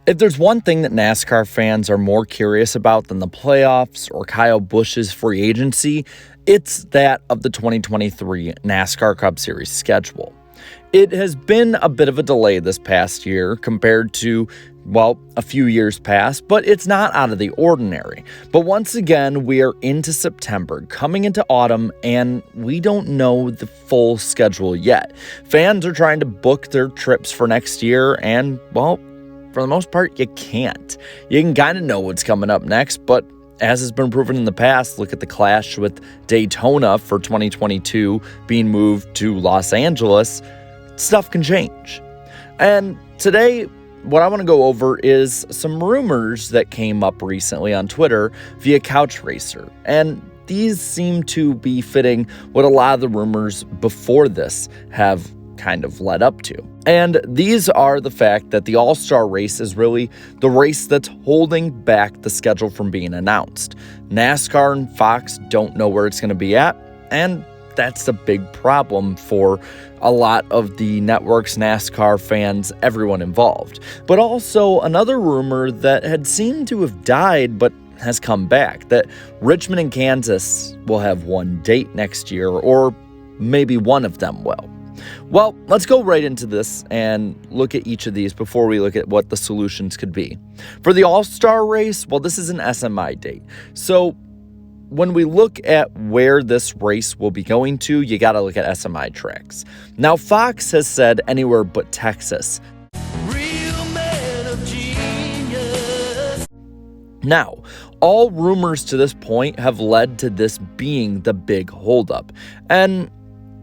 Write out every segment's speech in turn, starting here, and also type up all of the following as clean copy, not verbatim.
If there's one thing that NASCAR fans are more curious about than the playoffs or Kyle Busch's free agency, it's that of the 2023 NASCAR Cup Series schedule. It has been a bit of a delay this past year compared to, well, a few years past, but it's not out of the ordinary. But once again, we are into September, coming into autumn, and we don't know the full schedule yet. Fans are trying to book their trips for next year, and, well, for the most part, you can't. You can kind of know what's coming up next, but as has been proven in the past, look at the clash with Daytona for 2022 being moved to Los Angeles, stuff can change. And today, what I want to go over is some rumors that came up recently on Twitter via Couch Racer. And these seem to be fitting what a lot of the rumors before this have kind of led up to. And these are the fact that the All-Star race is really the race that's holding back the schedule from being announced. NASCAR and Fox don't know where it's going to be at, and that's a big problem for a lot of the networks, NASCAR fans, everyone involved. But also another rumor that had seemed to have died but has come back, that Richmond and Kansas will have one date next year, or maybe one of them will. Well, let's go right into this and look at each of these before we look at what the solutions could be. For the All-Star race, well, this is an SMI date. So when we look at where this race will be going to, you got to look at SMI tracks. Now, Fox has said anywhere but Texas. Real man of genius. Now, all rumors to this point have led to this being the big holdup. And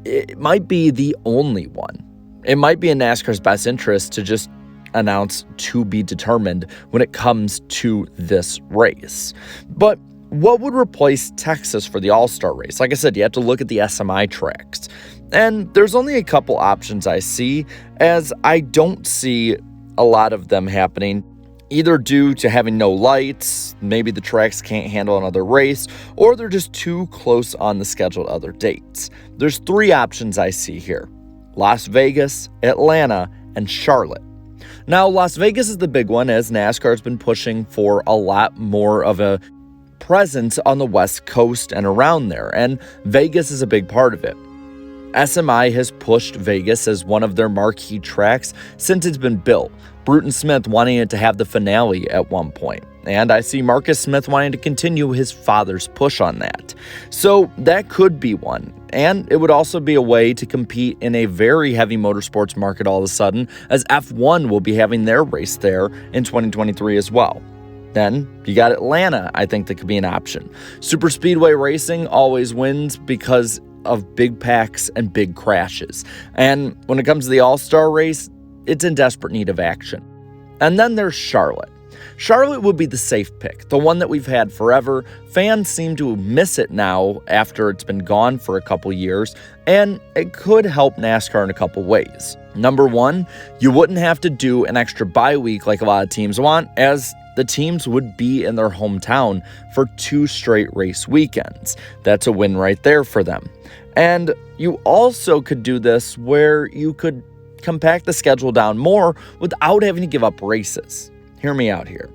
it might be the only one. It might be in NASCAR's best interest to just announce to be determined when it comes to this race. But what would replace Texas for the All-Star race? Like I said, you have to look at the SMI tracks. And there's only a couple options I see, as I don't see a lot of them happening, either due to having no lights, maybe the tracks can't handle another race, or they're just too close on the scheduled other dates. There's three options I see here: Las Vegas, Atlanta, and Charlotte. Now, Las Vegas is the big one, as NASCAR has been pushing for a lot more of a presence on the West Coast and around there, and Vegas is a big part of it. SMI has pushed Vegas as one of their marquee tracks since it's been built, Bruton Smith wanting it to have the finale at one point, and I see Marcus Smith wanting to continue his father's push on that. So that could be one, and it would also be a way to compete in a very heavy motorsports market all of a sudden, as F1 will be having their race there in 2023 as well. Then you got Atlanta, I think that could be an option. Super speedway racing always wins because of big packs and big crashes. And when it comes to the All-Star race, it's in desperate need of action. And then there's Charlotte. Charlotte would be the safe pick, the one that we've had forever. Fans seem to miss it now after it's been gone for a couple years, and it could help NASCAR in a couple ways. Number one, you wouldn't have to do an extra bye week like a lot of teams want, as the teams would be in their hometown for 2 straight race weekends. That's a win right there for them. And you also could do this where you could compact the schedule down more without having to give up races. Hear me out here.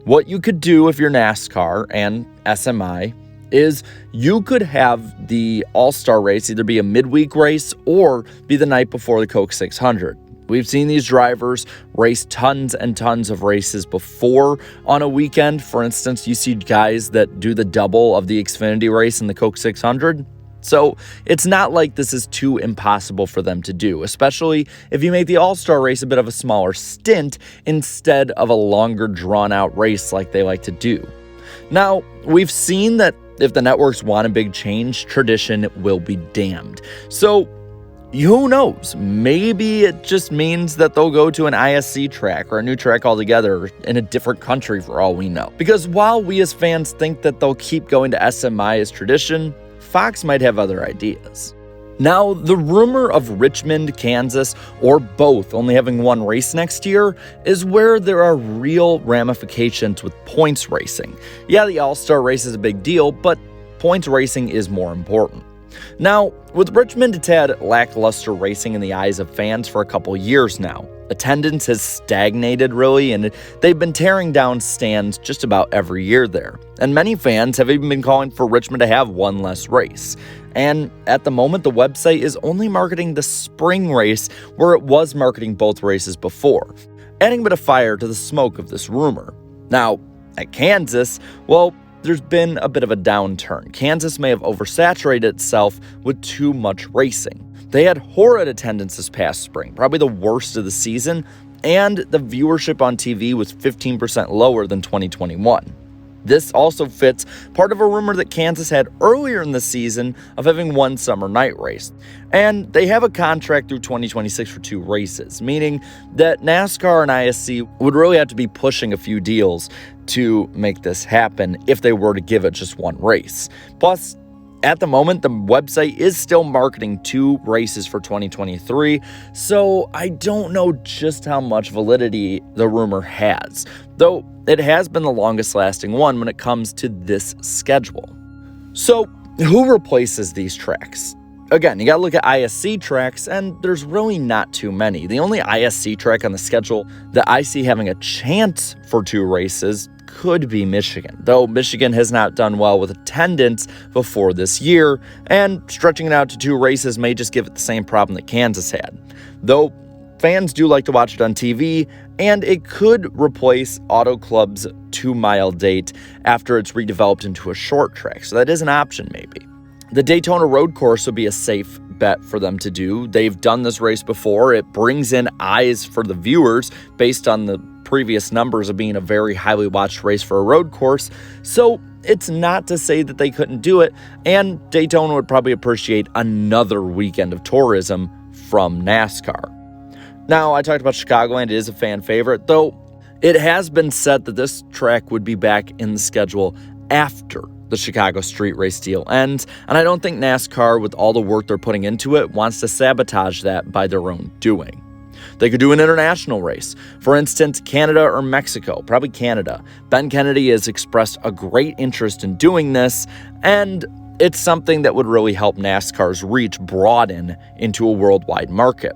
What you could do if you're NASCAR and SMI is you could have the All-Star race either be a midweek race or be the night before the Coke 600. We've seen these drivers race tons and tons of races before on a weekend. For instance, you see guys that do the double of the Xfinity race in the Coke 600. So it's not like this is too impossible for them to do, especially if you make the All-Star race a bit of a smaller stint instead of a longer drawn-out race like they like to do. Now, we've seen that if the networks want a big change, tradition will be damned. So who knows? Maybe it just means that they'll go to an ISC track or a new track altogether in a different country for all we know. Because while we as fans think that they'll keep going to SMI as tradition, Fox might have other ideas. Now, the rumor of Richmond, Kansas, or both only having one race next year is where there are real ramifications with points racing. Yeah, the All-Star race is a big deal, but points racing is more important. Now, with Richmond, it's had lackluster racing in the eyes of fans for a couple years now. Attendance has stagnated, really, and they've been tearing down stands just about every year there. And many fans have even been calling for Richmond to have one less race. And at the moment, the website is only marketing the spring race, where it was marketing both races before, adding a bit of fire to the smoke of this rumor. Now, at Kansas, well, there's been a bit of a downturn. Kansas may have oversaturated itself with too much racing. They had horrid attendance this past spring, probably the worst of the season, and the viewership on TV was 15% lower than 2021. This also fits part of a rumor that Kansas had earlier in the season of having one summer night race. And they have a contract through 2026 for 2 races, meaning that NASCAR and ISC would really have to be pushing a few deals to make this happen if they were to give it just one race. Plus, at the moment, the website is still marketing 2 races for 2023, so I don't know just how much validity the rumor has, though it has been the longest lasting one when it comes to this schedule. So, who replaces these tracks? Again, you gotta look at ISC tracks, and there's really not too many. The only ISC track on the schedule that I see having a chance for 2 races could be Michigan, though Michigan has not done well with attendance before this year, and stretching it out to 2 races may just give it the same problem that Kansas had. Though fans do like to watch it on TV, and it could replace Auto Club's 2-mile date after it's redeveloped into a short track, so that is an option maybe. The Daytona Road Course would be a safe bet for them to do. They've done this race before. It brings in eyes for the viewers based on the previous numbers of being a very highly watched race for a road course, so it's not to say that they couldn't do it, and Daytona would probably appreciate another weekend of tourism from NASCAR. Now, I talked about Chicagoland. It is a fan favorite, though it has been said that this track would be back in the schedule after the Chicago street race deal ends, and I don't think NASCAR, with all the work they're putting into it, wants to sabotage that by their own doing. They could do an international race. For instance, Canada or Mexico, probably Canada. Ben Kennedy has expressed a great interest in doing this, and it's something that would really help NASCAR's reach broaden into a worldwide market.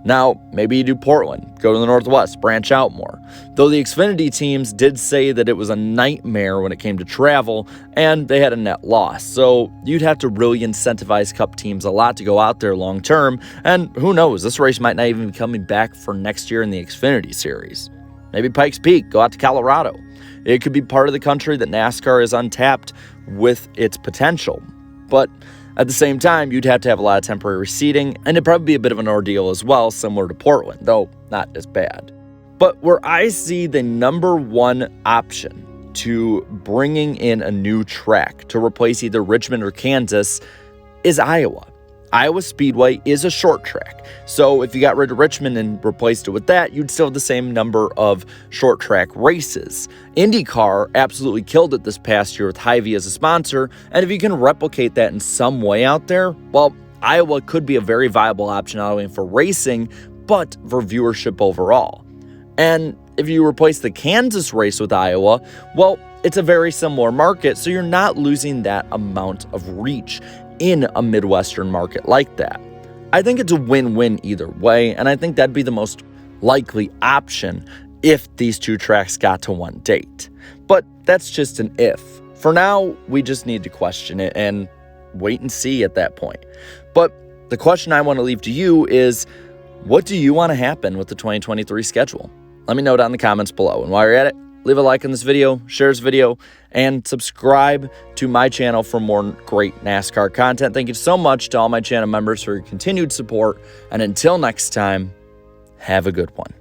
Now, maybe you do Portland, go to the Northwest, branch out more. Though the Xfinity teams did say that it was a nightmare when it came to travel, and they had a net loss. So you'd have to really incentivize Cup teams a lot to go out there long term, and who knows, this race might not even be coming back for next year in the Xfinity Series. Maybe Pikes Peak, go out to Colorado. It could be part of the country that NASCAR is untapped with its potential. But at the same time, you'd have to have a lot of temporary seating, and it'd probably be a bit of an ordeal as well, similar to Portland, though not as bad. But where I see the number one option to bringing in a new track to replace either Richmond or Kansas is Iowa. Iowa Speedway is a short track, so if you got rid of Richmond and replaced it with that, you'd still have the same number of short track races. IndyCar absolutely killed it this past year with Hy-Vee as a sponsor, and if you can replicate that in some way out there, well, Iowa could be a very viable option not only for racing, but for viewership overall. And if you replace the Kansas race with Iowa, well, it's a very similar market, so you're not losing that amount of reach in a Midwestern market like that. I think it's a win-win either way, and I think that'd be the most likely option if these 2 tracks got to one date. But that's just an if. For now, we just need to question it and wait and see at that point. But the question I want to leave to you is, what do you want to happen with the 2023 schedule? Let me know down in the comments below. And while you're at it, leave a like on this video, share this video, and subscribe to my channel for more great NASCAR content. Thank you so much to all my channel members for your continued support. And until next time, have a good one.